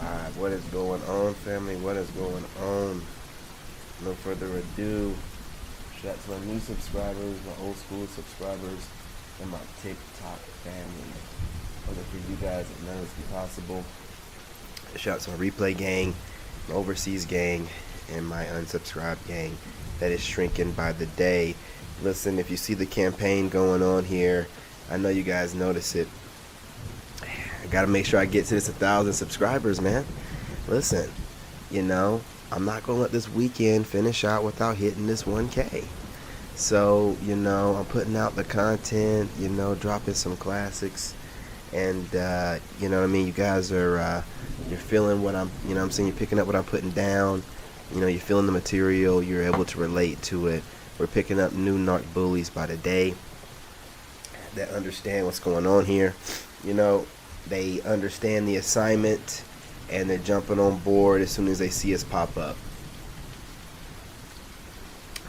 Live. What is going on, family? What is going on? No further ado, shout out to my new subscribers, my old school subscribers, and my TikTok family. Other for you guys that know this be possible. Shout out to my replay gang, my overseas gang, and my unsubscribed gang that is shrinking by the day. Listen, if you see the campaign going on here, I know you guys notice it. I gotta make sure I get to this 1,000 subscribers, man. Listen, I'm not gonna let this weekend finish out without hitting this 1K. So, I'm putting out the content, dropping some classics, and you know what I mean. You guys are you're feeling what I'm, I'm saying, you're picking up what I'm putting down. You're feeling the material. You're able to relate to it. We're picking up new narc bullies by the day that understand what's going on here. They understand the assignment, and they're jumping on board as soon as they see us pop up.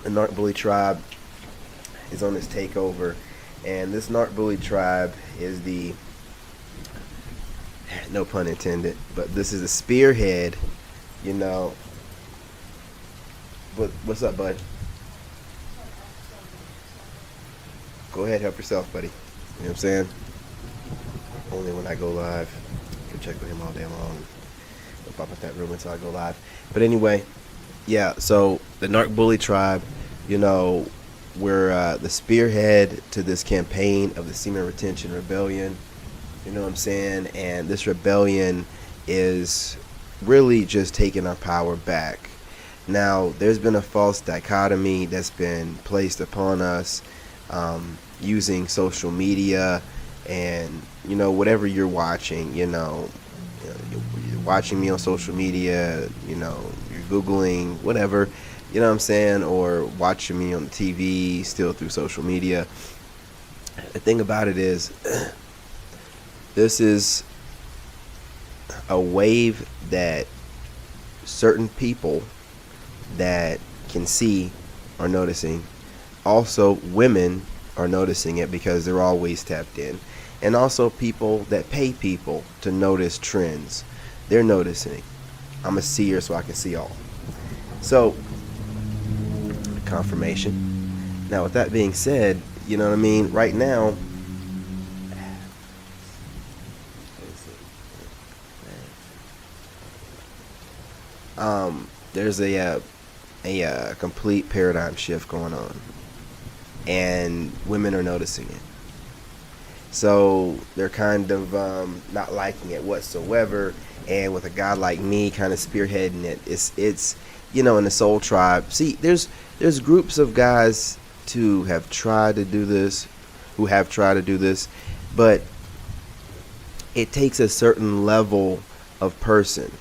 The narc bully tribe is on this takeover, and this narc bully tribe is the, no pun intended, but this is the spearhead. What's up, bud? Go ahead, help yourself, buddy. You know what I'm saying? Only when I go live. You can check with him all day long. Don't pop up that room until I go live. But anyway, yeah, so the narc bully tribe, we're the spearhead to this campaign of the Semen Retention Rebellion. You know what I'm saying? And this rebellion is really just taking our power back. Now, there's been a false dichotomy that's been placed upon us using social media and, whatever you're watching, you're watching me on social media, you're Googling, whatever, you know what I'm saying, or watching me on the TV, still through social media. The thing about it is, this is a wave that certain people that can see are noticing. Also, women are noticing it because they're always tapped in. And also people that pay people to notice trends. They're noticing. I'm a seer, so I can see all. So, confirmation. Now, with that being said, you know what I mean? Right now, there's a complete paradigm shift going on, and women are noticing it. So they're kind of not liking it whatsoever. And with a guy like me kind of spearheading it, it's in the soul tribe. See, there's groups of guys who have tried to do this, but it takes a certain level of person.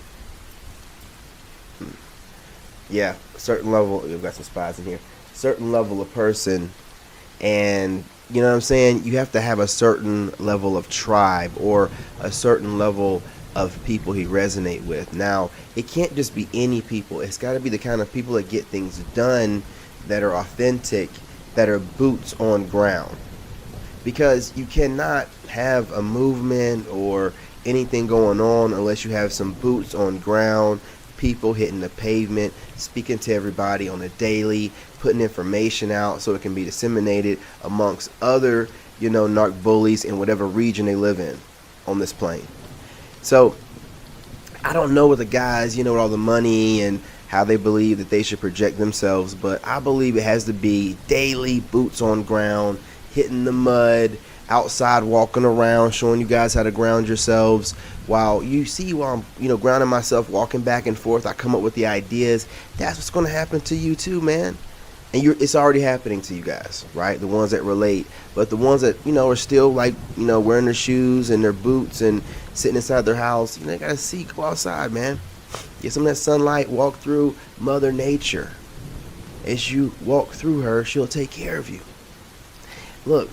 Yeah, a certain level. We've got some spies in here. Certain level of person, and you know what I'm saying? You have to have a certain level of tribe or a certain level of people he resonate with. Now, it can't just be any people. It's got to be the kind of people that get things done, that are authentic, that are boots on ground. Because you cannot have a movement or anything going on unless you have some boots on ground, people hitting the pavement, speaking to everybody on a daily, putting information out so it can be disseminated amongst other, narc bullies in whatever region they live in on this plane. So, I don't know what the guys, with all the money and how they believe that they should project themselves, but I believe it has to be daily boots on ground, hitting the mud, outside walking around, showing you guys how to ground yourselves. While I'm, grounding myself, walking back and forth, I come up with the ideas. That's what's going to happen to you too, man. And it's already happening to you guys, right? The ones that relate. But the ones that, are still like, wearing their shoes and their boots and sitting inside their house, they got to go outside, man. Get some of that sunlight, walk through Mother Nature. As you walk through her, she'll take care of you. Look,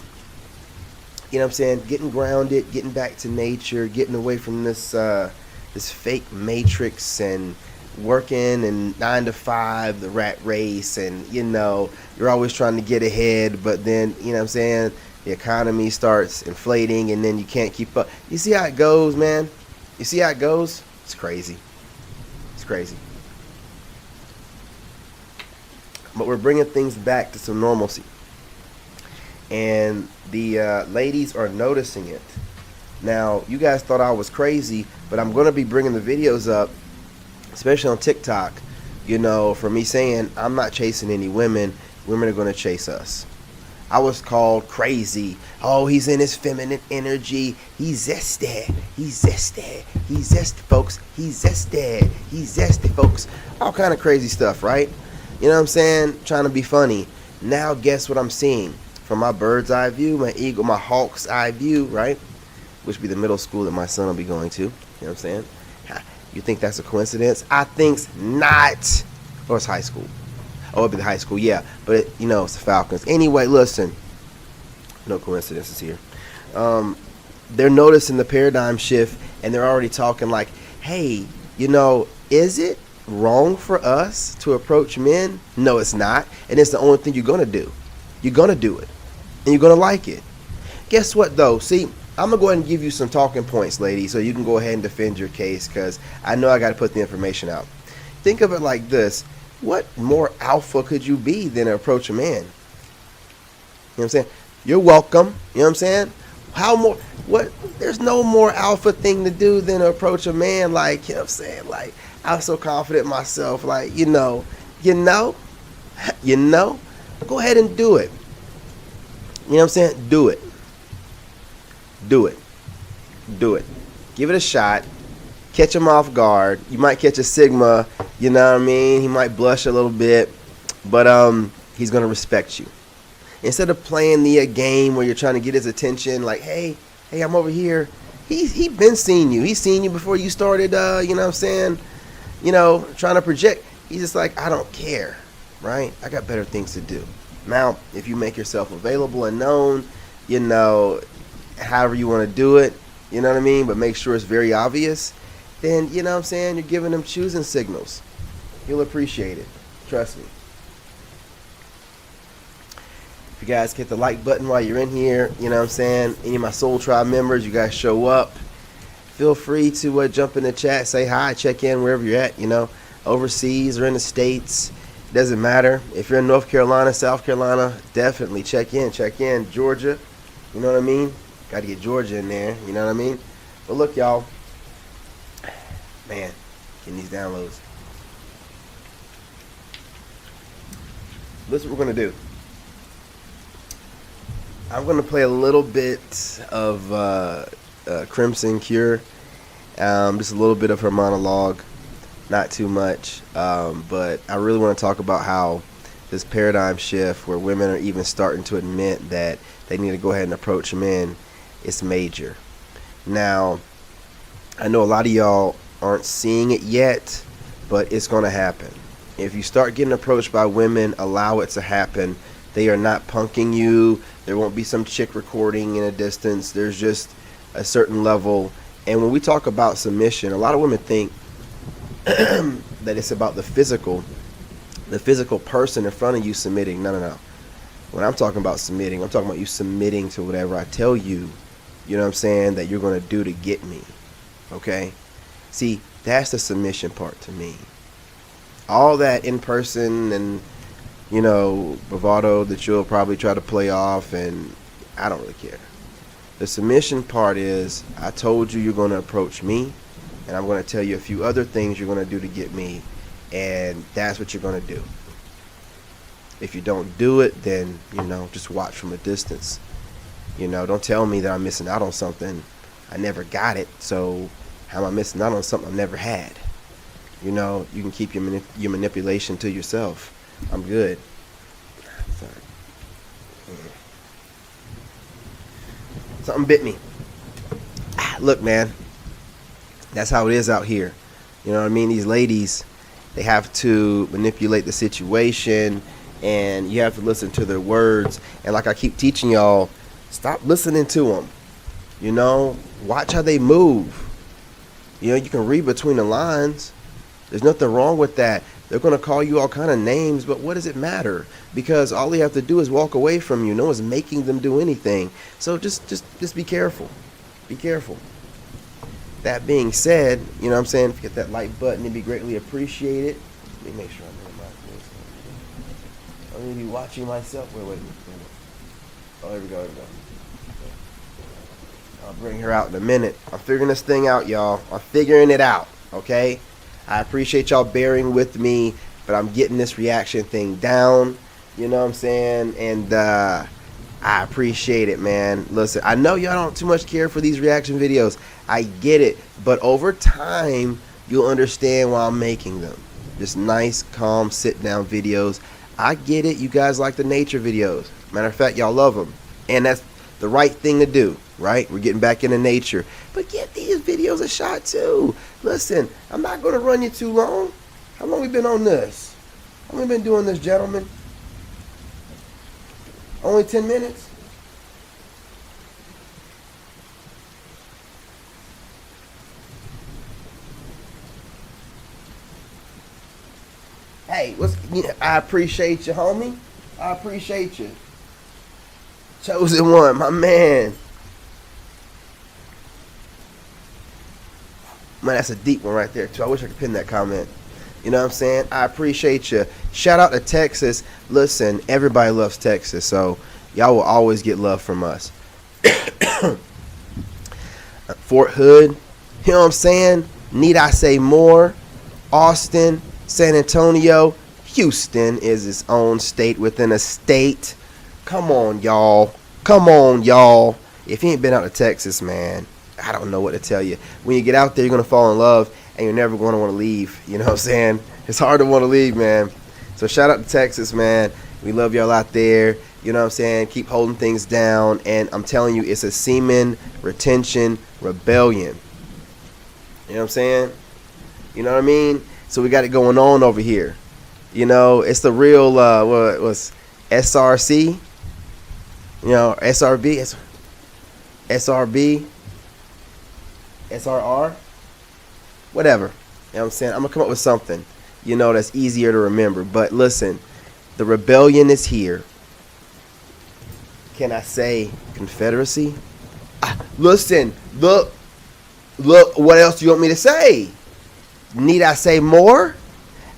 you know what I'm saying? Getting grounded, getting back to nature, getting away from this fake matrix and working and 9 to 5, the rat race, and you're always trying to get ahead, but then what I'm saying, the economy starts inflating and then you can't keep up. You see how it goes, man? You see how it goes? It's crazy. It's crazy. But we're bringing things back to some normalcy. And the ladies are noticing it. Now, you guys thought I was crazy, but I'm going to be bringing the videos up, especially on TikTok, for me saying I'm not chasing any women. Women are going to chase us. I was called crazy. Oh, he's in his feminine energy. He's zesty. He's zesty. He's zesty, folks. He's zesty. He's zesty, folks. All kind of crazy stuff, right? You know what I'm saying? Trying to be funny. Now, guess what I'm seeing? From my bird's eye view, my eagle, my hawk's eye view, right? Which be the middle school that my son will be going to. You know what I'm saying? You think that's a coincidence? I think's not. Or it's high school. Oh, it'd be the high school, yeah. But, it's the Falcons. Anyway, listen. No coincidences here. They're noticing the paradigm shift, and they're already talking like, hey, is it wrong for us to approach men? No, it's not. And it's the only thing you're going to do. You're going to do it. And you're going to like it. Guess what, though? See, I'm going to go ahead and give you some talking points, ladies, so you can go ahead and defend your case, because I know I got to put the information out. Think of it like this. What more alpha could you be than to approach a man? You know what I'm saying? You're welcome. You know what I'm saying? How more? What? There's no more alpha thing to do than to approach a man. Like, you know what I'm saying? Like, I'm so confident in myself. Like, go ahead and do it. You know what I'm saying? Do it. Do it. Do it. Give it a shot. Catch him off guard. You might catch a Sigma, you know what I mean? He might blush a little bit, but he's going to respect you. Instead of playing the game where you're trying to get his attention, like, hey, I'm over here. He been seeing you. He's seen you before you started, you know what I'm saying? Trying to project. He's just like, I don't care, right? I got better things to do. Now, if you make yourself available and known, however you want to do it, you know what I mean? But make sure it's very obvious. Then, you know what I'm saying, you're giving them choosing signals. You'll appreciate it. Trust me. If you guys hit the like button while you're in here, you know what I'm saying, any of my Soul Tribe members, you guys show up. Feel free to jump in the chat, say hi, check in wherever you're at, overseas or in the States. Doesn't matter. If you're in North Carolina, South Carolina, definitely check in. Georgia, you know what I mean? Got to get Georgia in there, you know what I mean? But look, y'all. Man, getting these downloads. This is what we're going to do. I'm going to play a little bit of Crimson Cure. Just a little bit of her monologue. Not too much. But I really want to talk about how this paradigm shift where women are even starting to admit that they need to go ahead and approach men, it's major. Now, I know a lot of y'all aren't seeing it yet, but it's going to happen. If you start getting approached by women, allow it to happen. They are not punking you. There won't be some chick recording in a distance. There's just a certain level. And when we talk about submission, a lot of women think that it's about the physical person in front of you submitting. No. When I'm talking about submitting, I'm talking about you submitting to whatever I tell you, you know what I'm saying, that you're going to do to get me. Okay? See, that's the submission part to me. All that in person and, bravado that you'll probably try to play off, and I don't really care. The submission part is, I told you you're going to approach me, and I'm going to tell you a few other things you're going to do to get me, and that's what you're going to do. If you don't do it, then, just watch from a distance. Don't tell me that I'm missing out on something. I never got it, so how am I missing out on something I've never had? You can keep your manipulation to yourself. I'm good. Sorry. Something bit me. Look, man. That's how it is out here. You know what I mean? These ladies, they have to manipulate the situation, and you have to listen to their words. And like I keep teaching y'all, stop listening to them. Watch how they move. You can read between the lines. There's nothing wrong with that. They're going to call you all kind of names, but what does it matter? Because all they have to do is walk away from you. No one's making them do anything. So just be careful. Be careful. that being said, you know what I'm saying? If you hit that like button, it'd be greatly appreciated. Let me make sure I'm minimizing this. I'm going to be watching myself. Wait. Oh, here we go. I'll bring her out in a minute. I'm figuring this thing out, y'all. I'm figuring it out, okay? I appreciate y'all bearing with me, but I'm getting this reaction thing down. You know what I'm saying? And I appreciate it, man. Listen, I know y'all don't too much care for these reaction videos. I get it. But over time, you'll understand why I'm making them. Just nice, calm, sit-down videos. I get it. You guys like the nature videos. Matter of fact, y'all love them. And that's the right thing to do, right? We're getting back into nature. But get these videos a shot, too. Listen, I'm not going to run you too long. How long we been on this? How long we been doing this, gentlemen? Only 10 minutes? Hey, I appreciate you, homie. I appreciate you. Chosen one, my man. Man, that's a deep one right there, too. I wish I could pin that comment. You know what I'm saying? I appreciate you. Shout out to Texas. Listen, everybody loves Texas, so y'all will always get love from us. Fort Hood, you know what I'm saying? Need I say more? Austin, San Antonio, Houston is its own state within a state. Come on, y'all. Come on, y'all. If you ain't been out to Texas, man, I don't know what to tell you. When you get out there, you're going to fall in love, and you're never going to want to leave. You know what I'm saying? It's hard to want to leave, man. So shout out to Texas, man. We love y'all out there. You know what I'm saying? Keep holding things down. And I'm telling you, it's a semen retention rebellion. You know what I'm saying? You know what I mean? So we got it going on over here. You know, it's the real, what was SRC? You know, SRB, SRB, SRR, whatever. You know what I'm saying? I'm going to come up with something, you know, that's easier to remember. But listen, the rebellion is here. Can I say Confederacy? Listen, look, what else do you want me to say? Need I say more?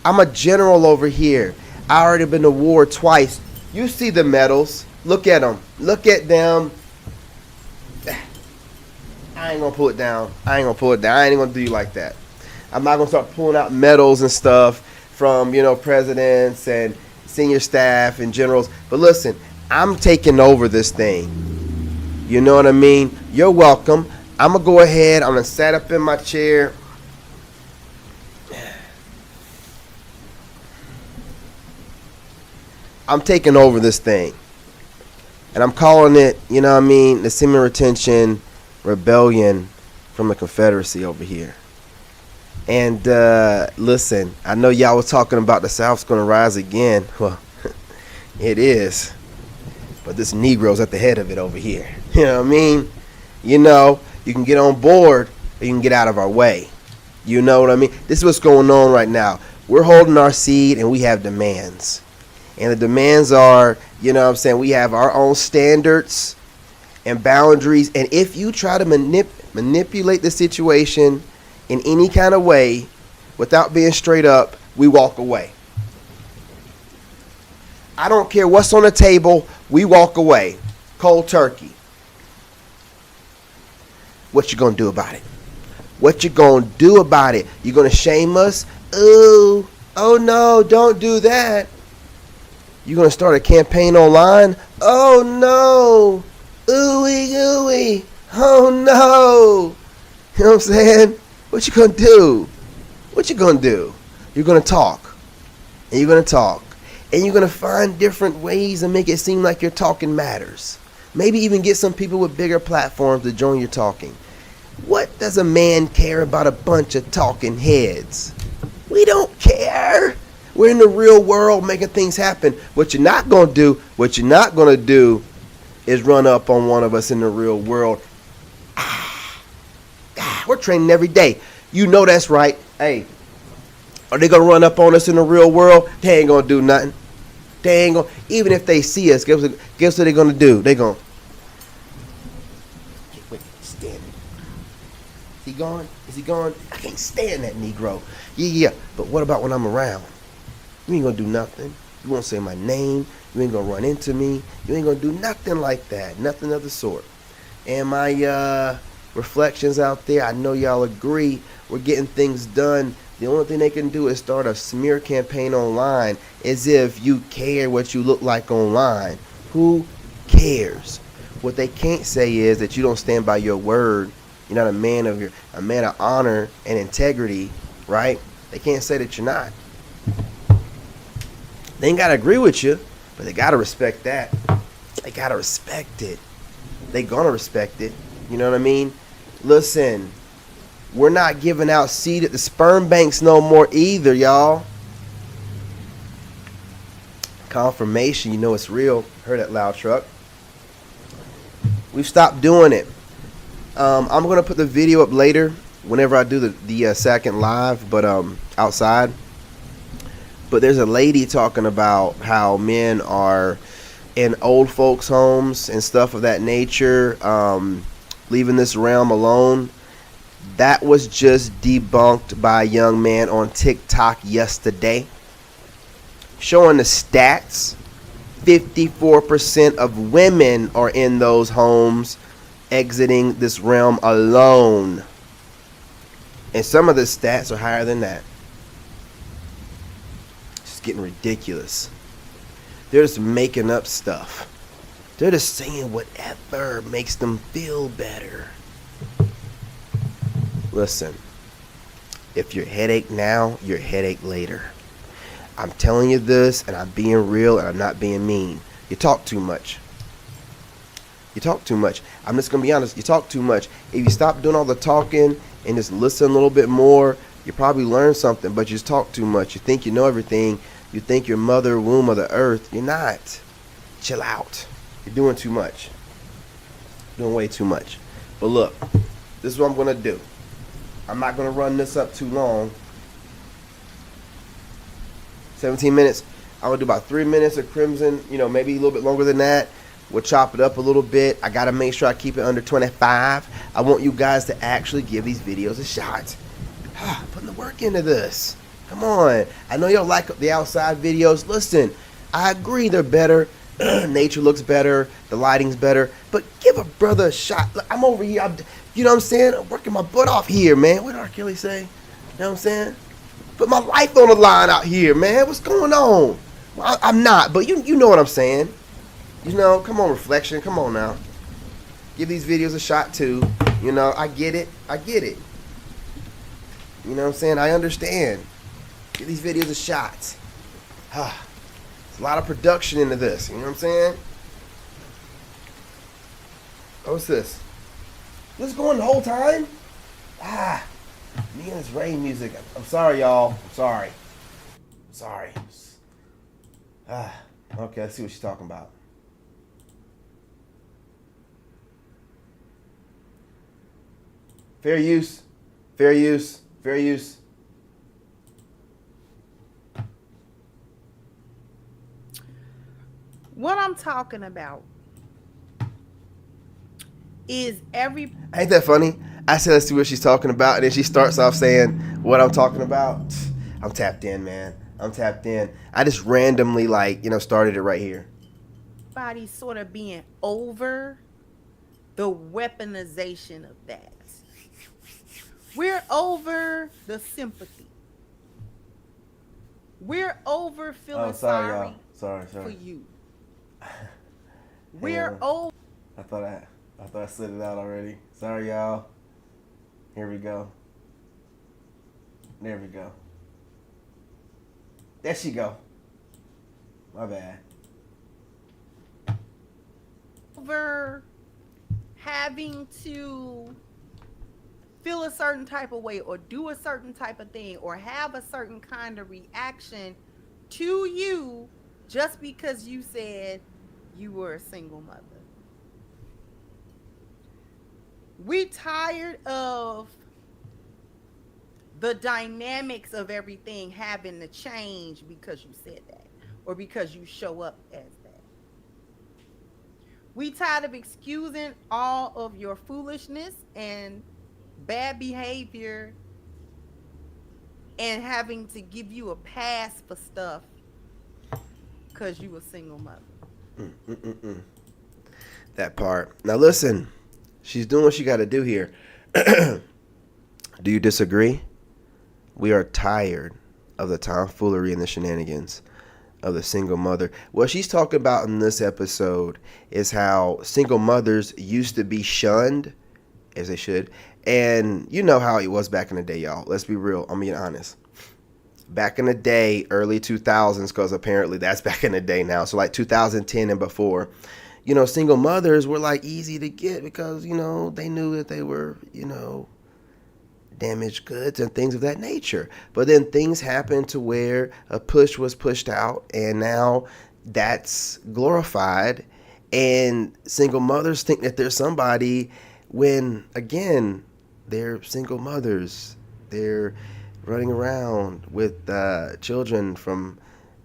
I'm a general over here. I already been to war twice. You see the medals. Look at them. Look at them. I ain't gonna pull it down. I ain't gonna do you like that. I'm not gonna start pulling out medals and stuff from, you know, presidents and senior staff and generals. But listen, I'm taking over this thing. You know what I mean? You're welcome. I'm gonna go ahead. I'm gonna sit up in my chair. I'm taking over this thing. And I'm calling it, you know what I mean, the Semen Retention Rebellion from the Confederacy over here. And listen, I know y'all was talking about the South's going to rise again. Well, it is. But this Negro's at the head of it over here. You know what I mean? You know, you can get on board or you can get out of our way. You know what I mean? This is what's going on right now. We're holding our seed and we have demands. And the demands are, you know what I'm saying, we have our own standards and boundaries. And if you try to manipulate the situation in any kind of way without being straight up, we walk away. I don't care what's on the table, we walk away. Cold turkey. What you gonna do about it? What you gonna do about it? You gonna shame us? Ooh, oh no, don't do that. You gonna start a campaign online? Oh no! Ooey gooey! Oh no! You know what I'm saying? What you gonna do? What you gonna do? You're gonna talk. And you're gonna talk. And you're gonna find different ways to make it seem like your talking matters. Maybe even get some people with bigger platforms to join your talking. What does a man care about a bunch of talking heads? We don't care. We're in the real world making things happen. What you're not going to do is run up on one of us in the real world. We're training every day. You know that's right. Hey, are they going to run up on us in the real world? They ain't going to do nothing. They ain't going to, even if they see us, guess what they're going to do? They're going to, wait, stand. Is he gone? Is he gone? I can't stand that Negro. Yeah. But what about when I'm around? You ain't gonna do nothing. You won't say my name. You ain't gonna run into me. You ain't gonna do nothing like that. Nothing of the sort. And my reflections out there, I know y'all agree. We're getting things done. The only thing they can do is start a smear campaign online as if you care what you look like online. Who cares? What they can't say is that you don't stand by your word. You're not a man of honor and integrity, right? They can't say that you're not. They ain't gotta agree with you, but they gotta respect that. They gotta respect it. They gonna respect it. You know what I mean? Listen, we're not giving out seed at the sperm banks no more either, y'all. Confirmation, you know it's real. Heard that loud truck. We've stopped doing it. I'm gonna put the video up later whenever I do the second live, but outside. But there's a lady talking about how men are in old folks' homes and stuff of that nature, leaving this realm alone. That was just debunked by a young man on TikTok yesterday, showing the stats. 54% of women are in those homes, exiting this realm alone. And some of the stats are higher than that. It's getting ridiculous. They're just making up stuff. They're just saying whatever makes them feel better. Listen, if your headache now, your headache later. I'm telling you this, and I'm being real, and I'm not being mean. You talk too much. You talk too much. I'm just going to be honest. You talk too much. If you stop doing all the talking and just listen a little bit more, you probably learn something, but you just talk too much. You think you know everything. You think you're mother womb of the earth. You're not. Chill out. You're doing too much. Doing way too much. But look, this is what I'm going to do. I'm not going to run this up too long. 17 minutes. I'm going to do about 3 minutes of Crimson, maybe a little bit longer than that. We'll chop it up a little bit. I got to make sure I keep it under 25. I want you guys to actually give these videos a shot. Putting the work into this. Come on. I know y'all like the outside videos. Listen, I agree they're better. Nature looks better. The lighting's better. But give a brother a shot. Look, I'm over here. You know what I'm saying? I'm working my butt off here, man. What did R. Kelly say? You know what I'm saying? Put my life on the line out here, man. What's going on? Well, I'm not, but you know what I'm saying. Come on, reflection. Come on now. Give these videos a shot too. I get it. You know what I'm saying? I understand. Give these videos a shot. There's a lot of production into this. You know what I'm saying? What's this? This is going the whole time? Me and this rain music. I'm sorry, y'all. I'm sorry. Okay, let's see what she's talking about. Fair use. What I'm talking about is Ain't that funny? I said, let's see what she's talking about, and then she starts off saying what I'm talking about. I'm tapped in, man. I'm tapped in. I just randomly, started it right here. everybody sort of being over the weaponization of that. We're over the sympathy. We're over feeling sorry for you. We're over. I thought I slid it out already. Sorry, y'all. Here we go. There we go. There she go. My bad. Over having to feel a certain type of way or do a certain type of thing or have a certain kind of reaction to you just because you said you were a single mother. We tired of the dynamics of everything having to change because you said that or because you show up as that. We tired of excusing all of your foolishness and bad behavior, and having to give you a pass for stuff because you a single mother. Mm-mm-mm. That part. Now listen, she's doing what she got to do here. Do you disagree? We are tired of the tomfoolery and the shenanigans of the single mother. What she's talking about in this episode is how single mothers used to be shunned, as they should. And you know how it was back in the day, y'all. Let's be real. I'm being honest. Back in the day, early 2000s, because apparently that's back in the day now. So like 2010 and before, single mothers were like easy to get because, they knew that they were, damaged goods and things of that nature. But then things happened to where a push was pushed out, and now that's glorified. And single mothers think that they're somebody when, again, they're single mothers. They're running around with children from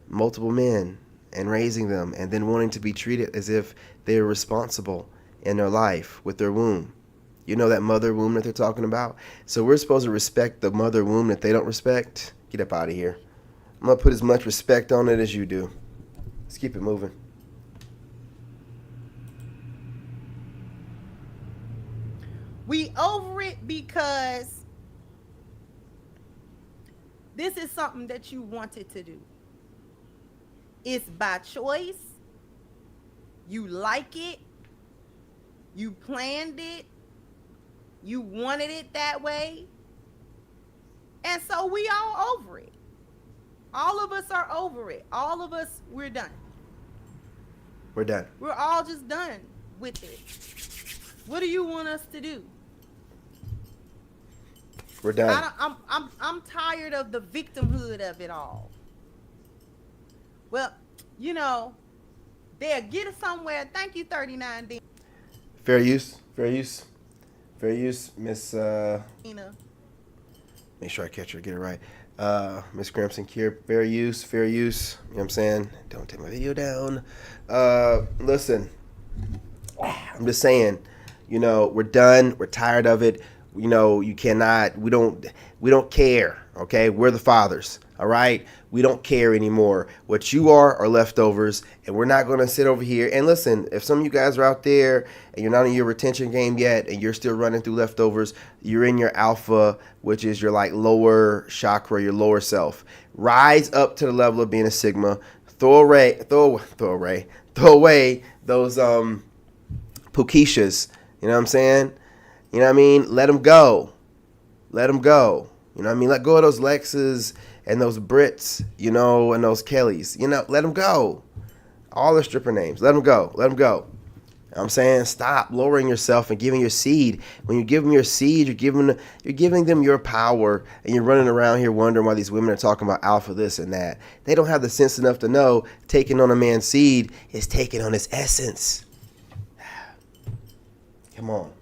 multiple men and raising them, and then wanting to be treated as if they're responsible in their life with their womb. You know that mother womb that they're talking about? So we're supposed to respect the mother womb that they don't respect? Get up out of here. I'm going to put as much respect on it as you do. Let's keep it moving. We over it because this is something that you wanted to do. It's by choice. You like it. You planned it. You wanted it that way. And so we all over it. All of us are over it. All of us, we're done. We're done. We're all just done with it. What do you want us to do? We're done. I'm tired of the victimhood of it all. Well, you know, they'll get it somewhere. Thank you, 39D. Fair use. Fair use. Fair use, Miss. Nina. Make sure I catch her, get it right. Miss Gramson Kier, fair use, fair use. You know what I'm saying? Don't take my video down. Listen, I'm just saying, we're done. We're tired of it. You cannot. We don't care. Okay, we're the fathers. All right, we don't care anymore. What you are leftovers, and we're not going to sit over here. And listen, if some of you guys are out there and you're not in your retention game yet, and you're still running through leftovers, you're in your alpha, which is your like lower chakra, your lower self. Rise up to the level of being a Sigma. Throw away those Pukishas. You know what I'm saying? You know what I mean? Let them go. Let them go. You know what I mean? Let go of those Lexus and those Brits, and those Kellys. Let them go. All the stripper names. Let them go. Let them go. You know what I'm saying? Stop lowering yourself and giving your seed. When you give them your seed, you're giving them your power, and you're running around here wondering why these women are talking about alpha this and that. They don't have the sense enough to know taking on a man's seed is taking on his essence. Come on.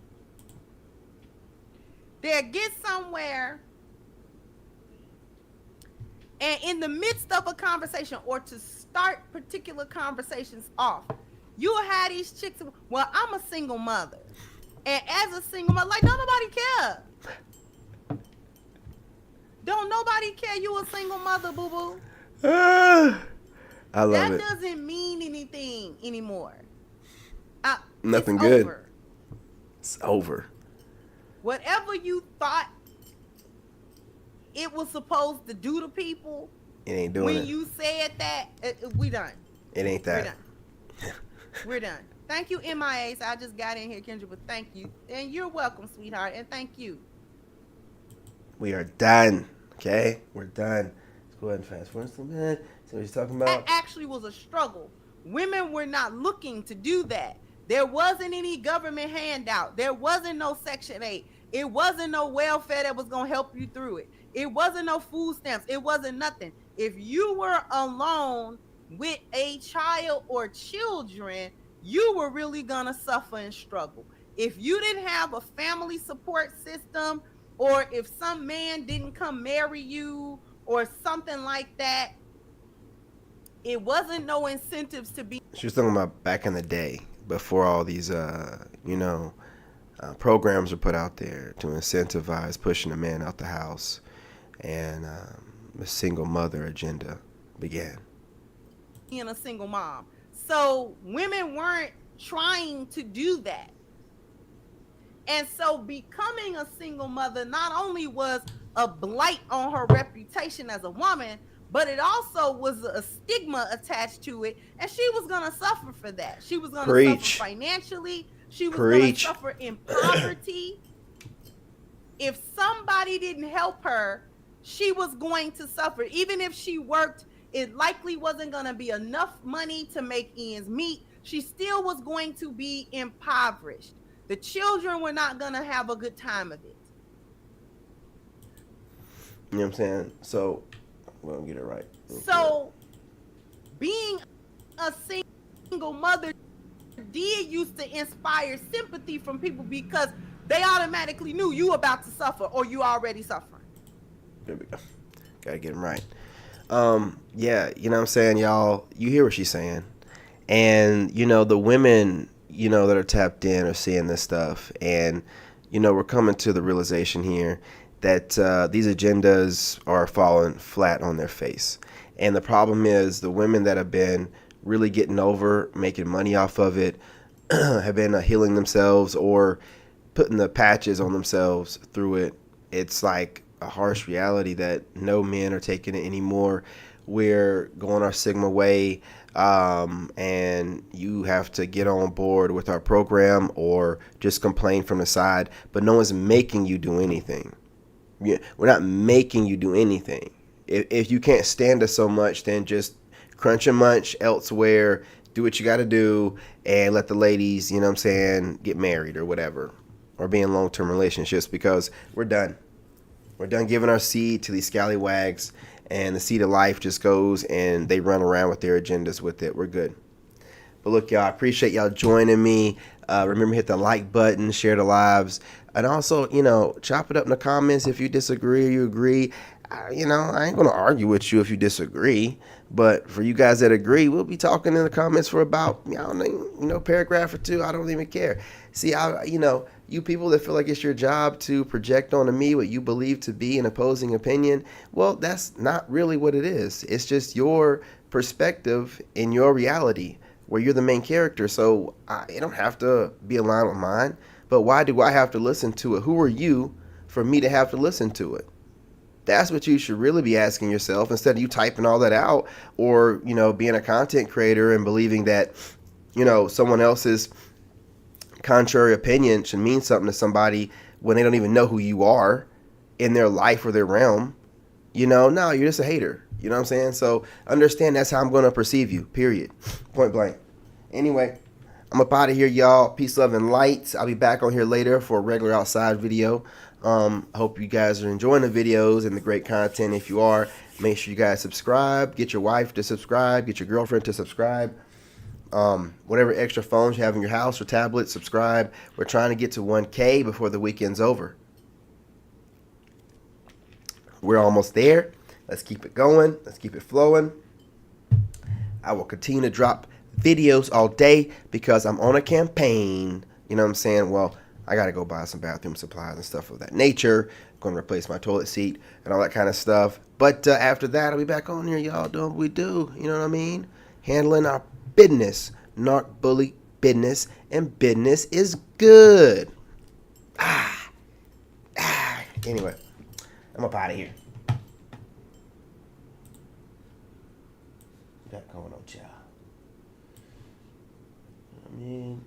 They'll get somewhere, and in the midst of a conversation, or to start particular conversations off, you'll have these chicks. Well, I'm a single mother, and as a single mother, like, don't nobody care. Don't nobody care you a single mother, boo boo. I love it. That doesn't mean anything anymore. Nothing it's good. Over. It's over. Whatever you thought it was supposed to do to people, it ain't doing it. When you said that, we done. It ain't that. We're done. We're done. Thank you, MIAs. I just got in here, Kendra, but thank you. And you're welcome, sweetheart, and thank you. We are done. Okay? We're done. Let's go ahead and fast forward a minute. See what he's talking about. That actually was a struggle. Women were not looking to do that. There wasn't any government handout. There wasn't no Section 8. It wasn't no welfare that was going to help you through it. It wasn't no food stamps. It wasn't nothing. If you were alone with a child or children, you were really going to suffer and struggle. If you didn't have a family support system, or if some man didn't come marry you or something like that, it wasn't no incentives to be. She was talking about back in the day, before all these, Programs are put out there to incentivize pushing a man out the house, and the single mother agenda began. being a single mom. So women weren't trying to do that. And so becoming a single mother not only was a blight on her reputation as a woman, but it also was a stigma attached to it. And she was going to suffer for that. She was going to suffer Preach. financially. She was going to Preach. suffer in poverty. If somebody didn't help her, she was going to suffer. Even if she worked, it likely wasn't going to be enough money to make ends meet. She still was going to be impoverished. The children were not going to have a good time of it. You know what I'm saying? So, we'll get it right. So, being a single mother did used to inspire sympathy from people because they automatically knew you about to suffer or you already suffering. There we go. Gotta get them right. Yeah, you know what I'm saying, y'all? You hear what she's saying. And, the women, that are tapped in are seeing this stuff. And, we're coming to the realization here that these agendas are falling flat on their face. And the problem is the women that have been really getting over, making money off of it, have been healing themselves or putting the patches on themselves through it. It's like a harsh reality that no men are taking it anymore. We're going our Sigma way, and you have to get on board with our program or just complain from the side. But no one's making you do anything. We're not making you do anything. If you can't stand us so much, then just crunch and munch elsewhere. Do what you got to do and let the ladies, you know what I'm saying, get married or whatever, or be in long-term relationships, because we're done. We're done giving our seed to these scallywags, and the seed of life just goes and they run around with their agendas with it. We're good. But look, y'all, I appreciate y'all joining me. Remember, hit the like button, share the lives, and also, chop it up in the comments if you disagree or you agree. I ain't going to argue with you if you disagree. But for you guys that agree, we'll be talking in the comments for about, paragraph or two. I don't even care. See, you people that feel like it's your job to project onto me what you believe to be an opposing opinion, well, that's not really what it is. It's just your perspective in your reality where you're the main character. So it don't have to be aligned with mine. But why do I have to listen to it? Who are you for me to have to listen to it? That's what you should really be asking yourself, instead of you typing all that out or, being a content creator and believing that, someone else's contrary opinion should mean something to somebody when they don't even know who you are in their life or their realm. No, you're just a hater. You know what I'm saying? So understand that's how I'm going to perceive you, period. Point blank. Anyway, I'm up out of here, y'all. Peace, love, and light. I'll be back on here later for a regular outside video. I hope you guys are enjoying the videos and the great content. If you are, make sure you guys subscribe. Get your wife to subscribe. Get your girlfriend to subscribe. Whatever extra phones you have in your house or tablet, subscribe. We're trying to get to 1K before the weekend's over. We're almost there. Let's keep it going. Let's keep it flowing. I will continue to drop videos all day because I'm on a campaign. You know what I'm saying? Well, I got to go buy some bathroom supplies and stuff of that nature. I'm going to replace my toilet seat and all that kind of stuff. But after that, I'll be back on here, y'all, doing what we do. You know what I mean? Handling our business. Narc bully business. And business is good. Anyway, I'm up out of here. What got going on, child? I mean...